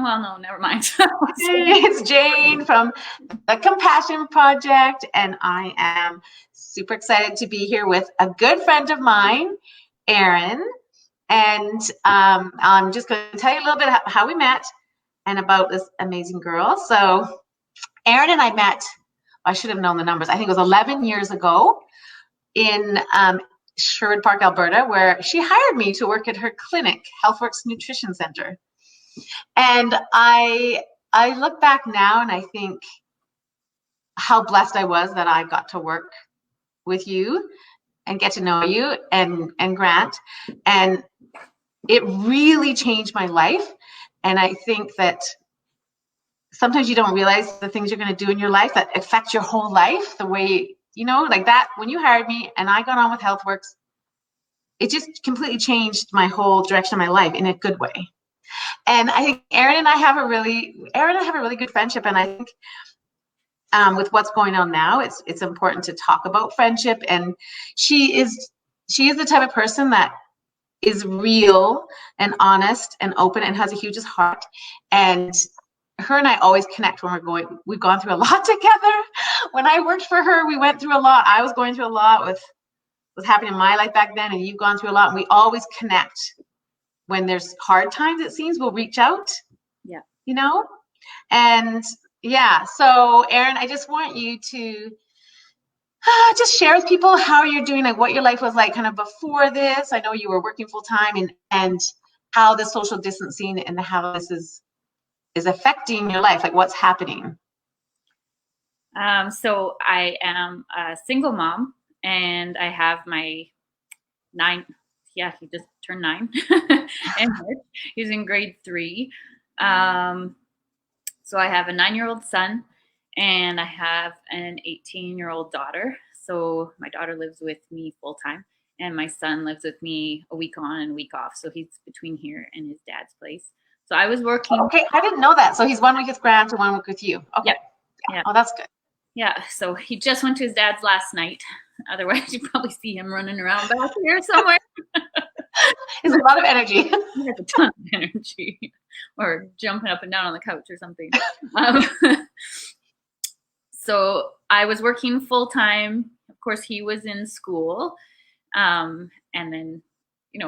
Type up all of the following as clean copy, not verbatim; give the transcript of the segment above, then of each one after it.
well, no, never mind. It's Jane from the Compassion Project, and I am super excited to be here with a good friend of mine, Erin. And I'm just going to tell you a little bit how we met and about this amazing girl. So Erin and I met, I should have known the numbers, I think it was 11 years ago in Sherwood Park, Alberta, where she hired me to work at her clinic, HealthWorks Nutrition Center. And I look back now and I think how blessed I was that I got to work with you and get to know you and Grant. And it really changed my life. And I think that sometimes you don't realize the things you're going to do in your life that affect your whole life, the way, like that. When you hired me and I got on with HealthWorks, it just completely changed my whole direction of my life in a good way. And I think Erin and I have a really good friendship. And I think with what's going on now, it's important to talk about friendship. And she is the type of person that is real and honest and open and has a huge heart. And her and I always connect when we've gone through a lot together. When I worked for her, we went through a lot. I was going through a lot with what's happening in my life back then, and you've gone through a lot. And we always connect. When there's hard times, it seems, we'll reach out. Yeah. And yeah, so Erin, I just want you to just share with people how you're doing, like what your life was like kind of before this. I know you were working full time, and how the social distancing and how this is affecting your life, like what's happening. So I am a single mom, and I have my 9. Yeah, he just turned 9. And he's in grade 3. So I have a 9-year-old son, and I have an 18-year-old daughter. So my daughter lives with me full time, and my son lives with me a week on and a week off. So he's between here and his dad's place. So I was working. Okay, I didn't know that. So he's 1 week with Grant and 1 week with you. Okay. Yeah. Oh, that's good. Yeah. So he just went to his dad's last night. Otherwise, you'd probably see him running around back here somewhere. It's a lot of energy. He has a ton of energy, or jumping up and down on the couch or something. So I was working full time. Of course, he was in school, and then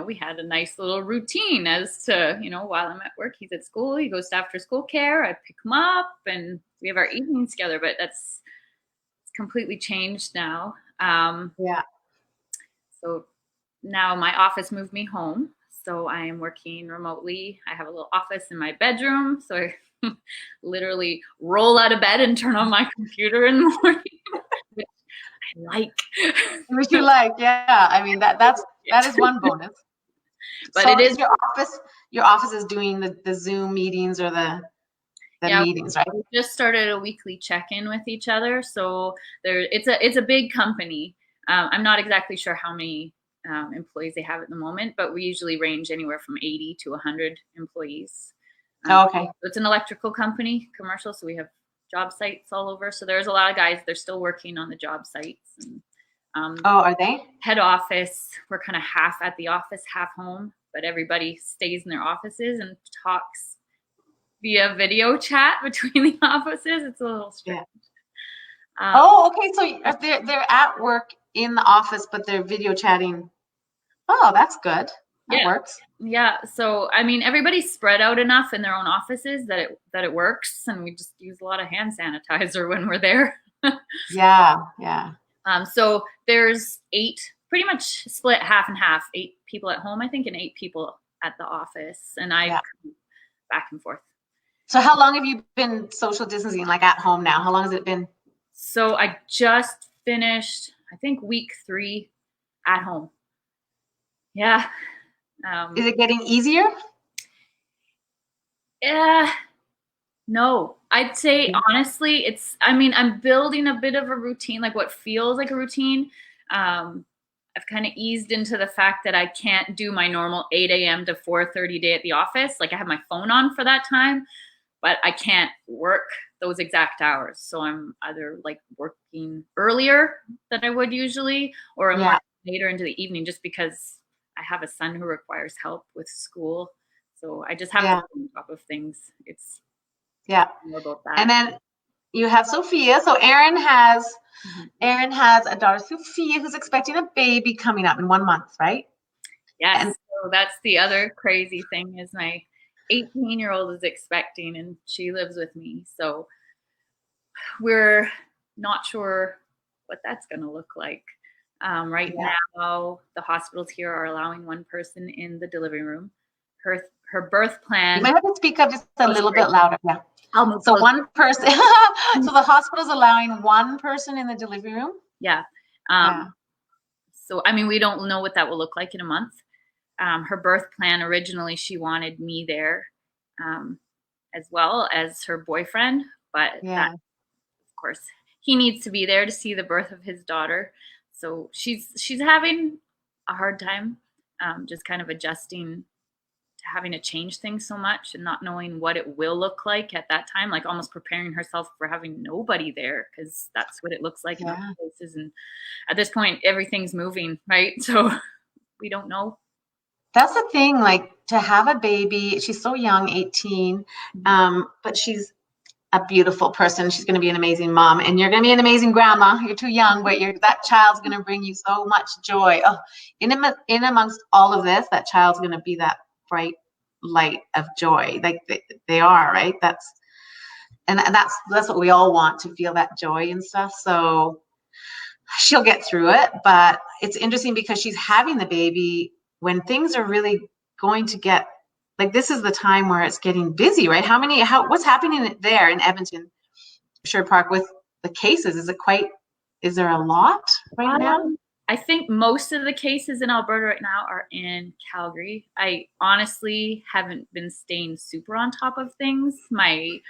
we had a nice little routine as to while I'm at work, he's at school. He goes to after school care. I pick him up, and we have our evenings together. But it's completely changed now. Yeah. So now my office moved me home. So I am working remotely. I have a little office in my bedroom. So I literally roll out of bed and turn on my computer in the morning, which I like. Which you like, yeah. I mean, that is one bonus. But so it is your office is doing the Zoom meetings or the meetings, right? We just started a weekly check-in with each other. So it's a big company. I'm not exactly sure how many employees they have at the moment, but we usually range anywhere from 80 to 100 employees. Okay. So it's an electrical company, commercial, so we have job sites all over. So there's a lot of guys, they're still working on the job sites. And, are they? Head office, we're kind of half at the office, half home, but everybody stays in their offices and talks via video chat between the offices. It's a little strange. Yeah. Okay. So they're at work in the office, but they're video chatting. Oh, that's good. That works. Yeah. So I mean, everybody's spread out enough in their own offices that it works, and we just use a lot of hand sanitizer when we're there. Yeah. So there's 8, pretty much split half and half. 8 people at home, I think, and 8 people at the office, and I come back and forth. So how long have you been social distancing, like at home now? How long has it been? So I just finished, I think, week 3 at home. Yeah. Is it getting easier? Yeah. No, I'd say honestly, I'm building a bit of a routine, like what feels like a routine. I've kind of eased into the fact that I can't do my normal 8 a.m. to 4:30 day at the office. Like I have my phone on for that time, but I can't work those exact hours. So I'm either like working earlier than I would usually, or I'm later into the evening, just because I have a son who requires help with school. So I just have to Yeah. stay on top of things. It's Yeah. more about And that. then you have Sophia. So Mhm. Erin has a daughter, Sophia, who's expecting a baby coming up in 1 month, right? Yes. And So that's the other crazy thing is my 18-year-old is expecting and she lives with me. So we're not sure what that's going to look like. Right yeah, now, the hospitals here are allowing one person in the delivery room. Her birth you plan. might have to speak up just a Oh, little sorry. bit louder. Yeah. I'll move So closer. one person, so the hospital's allowing one person in the delivery room? Yeah. Yeah. So I mean, we don't know what that will look like in a month. Her birth plan originally, she wanted me there, um, as well as her boyfriend, but that, Yeah. of course, he needs to be there to see the birth of his daughter. So she's having a hard time, just kind of adjusting to having to change things so much and not knowing what it will look like at that time, like almost preparing herself for having nobody there because that's what it looks like in other Yeah. places. And at this point, everything's moving, right? So we don't know. That's the thing, like to have a baby, she's so young, 18, Mhm. but she's a beautiful person. She's going to be an amazing mom, and you're going to be an amazing grandma. You're too young, but that child's going to bring you so much joy. Oh, in amongst all of this, that child's going to be that bright light of joy, like they are, right? That's what we all want, to feel that joy and stuff. So she'll get through it, but it's interesting because she's having the baby when things are really going to get, like, this is the time where it's getting busy, right? What's happening there in Edmonton Sherwood Park with the cases? Is there a lot right now? Um, I think most of the cases in Alberta right now are in Calgary. I honestly haven't been staying super on top of things. My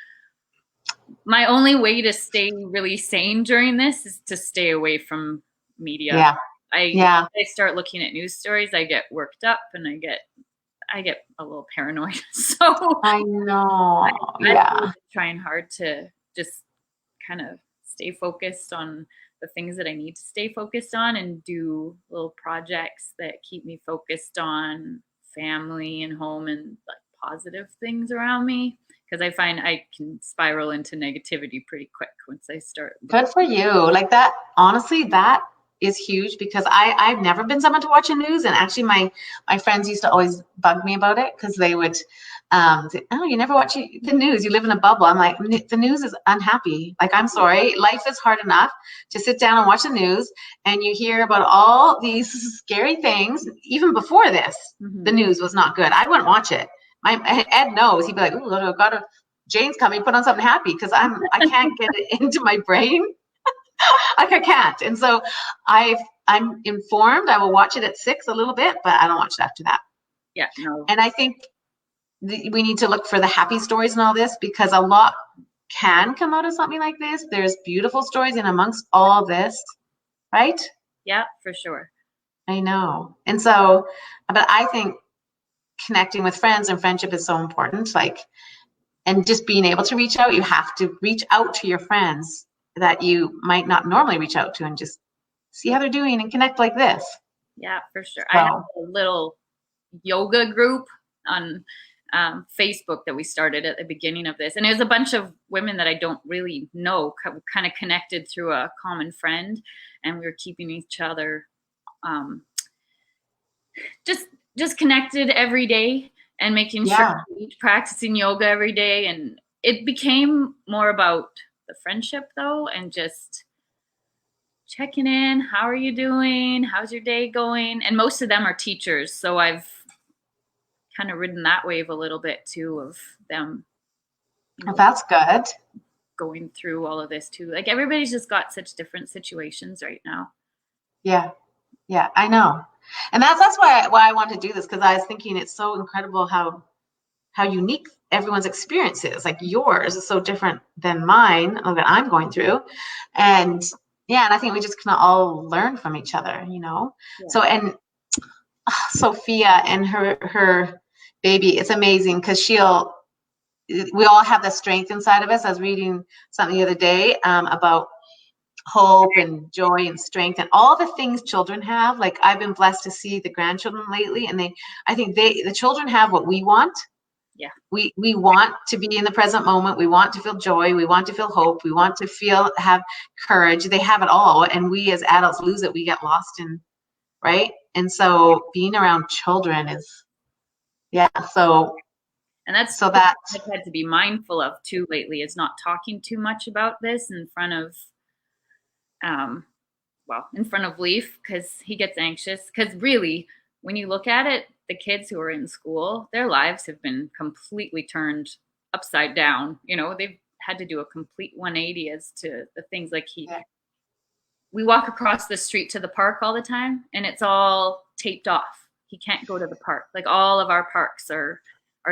only way to stay really sane during this is to stay away from media. Yeah, I yeah, I start looking at news stories, I get worked up and I get a little paranoid. So I know. I've really Yeah. been trying hard to just kind of stay focused on the things that I need to stay focused on and do little projects that keep me focused on family and home and like positive things around me because I find I can spiral into negativity pretty quick once I start looking. Good for you. Like that, honestly, that is huge because I've never been someone to watch the news, and actually my friends used to always bug me about it because they would say, "Oh, you never watch the news. You live in a bubble." I'm like, the news is unhappy. Like, I'm sorry, life is hard enough to sit down and watch the news, and you hear about all these scary things. Even before this, the Mm-hmm. news was not good. I wouldn't watch it. My Ed knows. He'd be like, "Ooh, gotta." Jane's coming, put on something happy because I can't get it into my brain. Like, I can't. And so I'm informed. I will watch it at 6 a little bit, but I don't watch it after that. Yeah, no. And I think we need to look for the happy stories and all this because a lot can come out of something like this. There's beautiful stories in amongst all this, right? Yeah, for sure. I know. And so, but I think connecting with friends and friendship is so important. Like, and just being able to reach out, you have to reach out to your friends that you might not normally reach out to and just see how they're doing and connect like this. Yeah, for sure. I have So, a little yoga group on Facebook that we started at the beginning of this. And it was a bunch of women that I don't really know, kind of connected through a common friend. And we were keeping each other um, just just connected every day and making sure yeah, we each practicing yoga every day. And it became more about the friendship though, and just checking in. How are you doing? How's your day going? And most of them are teachers. So I've kind of ridden that wave a little bit too of them, you well, know, that's good. going through all of this too. Like everybody's just got such different situations right now. Yeah, yeah, I know. And that's why I want to do this because I was thinking it's so incredible how unique everyone's experience is. Like, yours is so different than mine that I'm going through. And yeah, and I think we just can all learn from each other, you know? Yeah. So, and Sophia and her baby, it's amazing because we all have the strength inside of us. I was reading something the other day about hope and joy and strength and all the things children have. Like, I've been blessed to see the grandchildren lately, and I think the children have what we want. Yeah. We want to be in the present moment. We want to feel joy. We want to feel hope. We want to have courage. They have it all. And we as adults lose it. We get lost in, right? And so being around children is, yeah. And that's So that I've had to be mindful of too lately, is not talking too much about this in front of, um, in front of Leaf, because he gets anxious. Because really, when you look at it, the kids who are in school, their lives have been completely turned upside down. You know, they've had to do a complete 180 as to the things like yeah. we walk across the street to the park all the time and it's all taped off. He can't go to the park. Like all of our parks are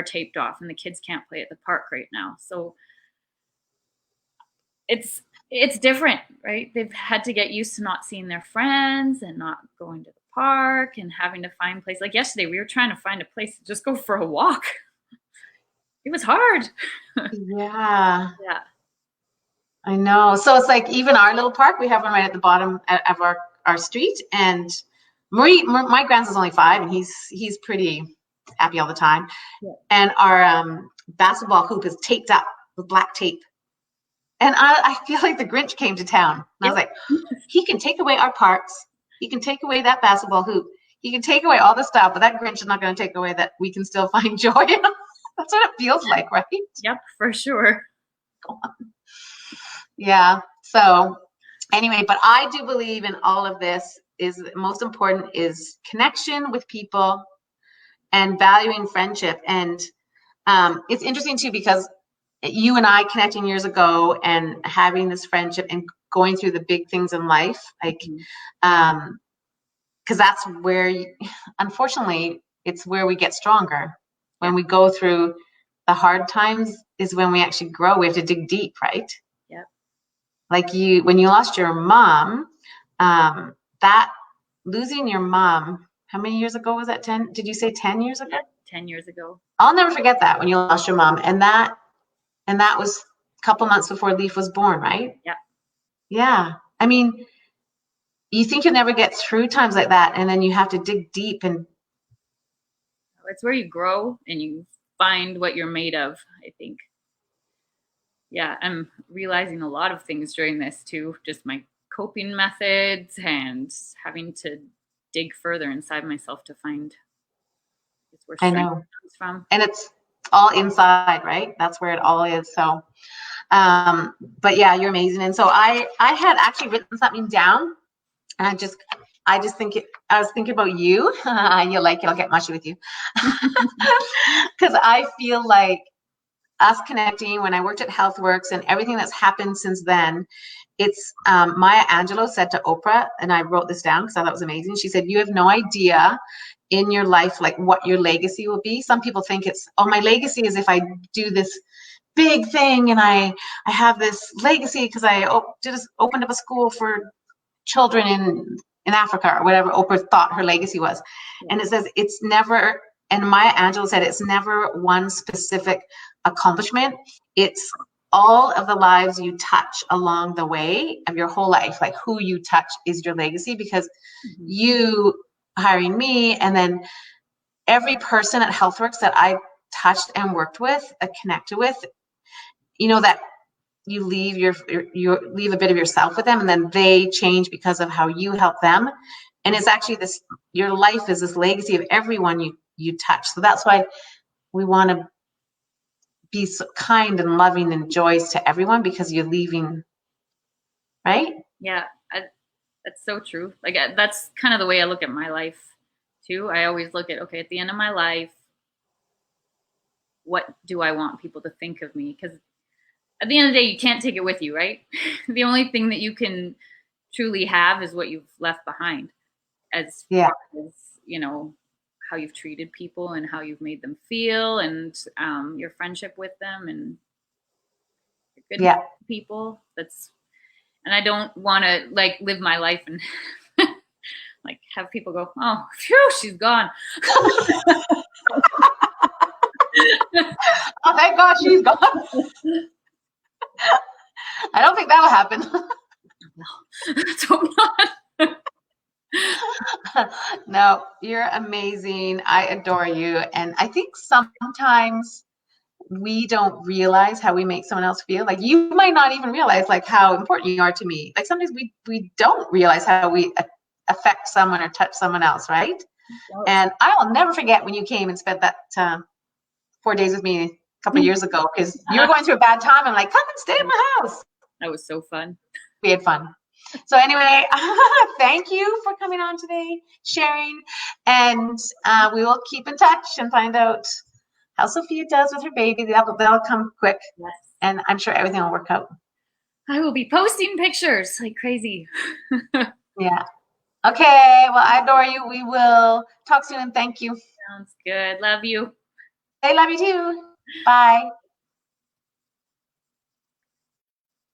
taped off and the kids can't play at the park right now. So it's different, right? They've had to get used to not seeing their friends and not going to the park and having to find place. Like yesterday, we were trying to find a place to just go for a walk. It was hard. Yeah. Yeah. I know. So it's like even our little park, we have one right at the bottom of our street. And my grandson's only 5, and he's pretty happy all the time. Yeah. And our basketball hoop is taped up with black tape. And I feel like the Grinch came to town. And I was like, he can take away our parks. He can take away that basketball hoop. He can take away all the stuff, but that Grinch is not going to take away that we can still find joy in. That's what it feels like, right? Yep, for sure. Yeah. So anyway, but I do believe in all of this is most important is connection with people and valuing friendship. And it's interesting too, because you and I connecting years ago and having this friendship and going through the big things in life, like, because that's where, unfortunately, it's where we get stronger. When we go through the hard times is when we actually grow. We have to dig deep, right? Yeah. Like when you lost your mom, that losing your mom, how many years ago was that? 10? Did you say 10 years ago? Yeah, 10 years ago. I'll never forget that, when you lost your mom. And that was a couple months before Leaf was born, right? Yeah. Yeah. I mean, you think you'll never get through times like that, and then you have to dig deep. And it's where you grow and you find what you're made of, I think. Yeah, I'm realizing a lot of things during this too, just my coping methods and having to dig further inside myself to find where strength comes from. And it's all inside, right? That's where it all is. So but yeah, you're amazing. And so I had actually written something down, and I was thinking about you. You'll like it. I'll get mushy with you. Because I feel like us connecting, when I worked at HealthWorks and everything that's happened since then, it's Maya Angelou said to Oprah, and I wrote this down because I thought it was amazing. She said, you have no idea in your life like what your legacy will be. Some people think it's, oh, my legacy is if I do this big thing and I have this legacy because I just opened up a school for children in Africa or whatever Oprah thought her legacy was. And it says it's never, and Maya Angelou said it's never one specific accomplishment. It's all of the lives you touch along the way of your whole life. Like who you touch is your legacy, because you hiring me, and then every person at HealthWorks that I touched and worked with, connected with, you know, that you leave you leave a bit of yourself with them, and then they change because of how you help them. And it's actually this, your life is this legacy of everyone you touch. So that's why we want to be so kind and loving and joyous to everyone, because you're leaving, right? Yeah, that's so true. Like that's kind of the way I look at my life too. I always look at, okay, at the end of my life, what do I want people to think of me? Because at the end of the day, you can't take it with you, right? The only thing that you can truly have is what you've left behind, as far as, you know, how you've treated people and how you've made them feel, and your friendship with them, and good people. And I don't want to like live my life and like have people go, oh, phew, she's gone. Oh, thank God she's gone. I don't think that'll happen. No, let's hope not. No, you're amazing. I adore you. And I think sometimes we don't realize how we make someone else feel. Like you might not even realize like how important you are to me. Like sometimes we don't realize how we affect someone or touch someone else, right? And I will never forget when you came and spent that 4 days with me a couple of years ago, because you were going through a bad time. I'm like, come and stay at my house. That was so fun. We had fun. So anyway, thank you for coming on today, sharing, and we will keep in touch and find out how Sophia does with her baby. That'll come quick, Yes. and I'm sure everything will work out. I will be posting pictures like crazy. Yeah. Okay. Well, I adore you. We will talk soon. Thank you. Sounds good. Love you. I love you too. Bye.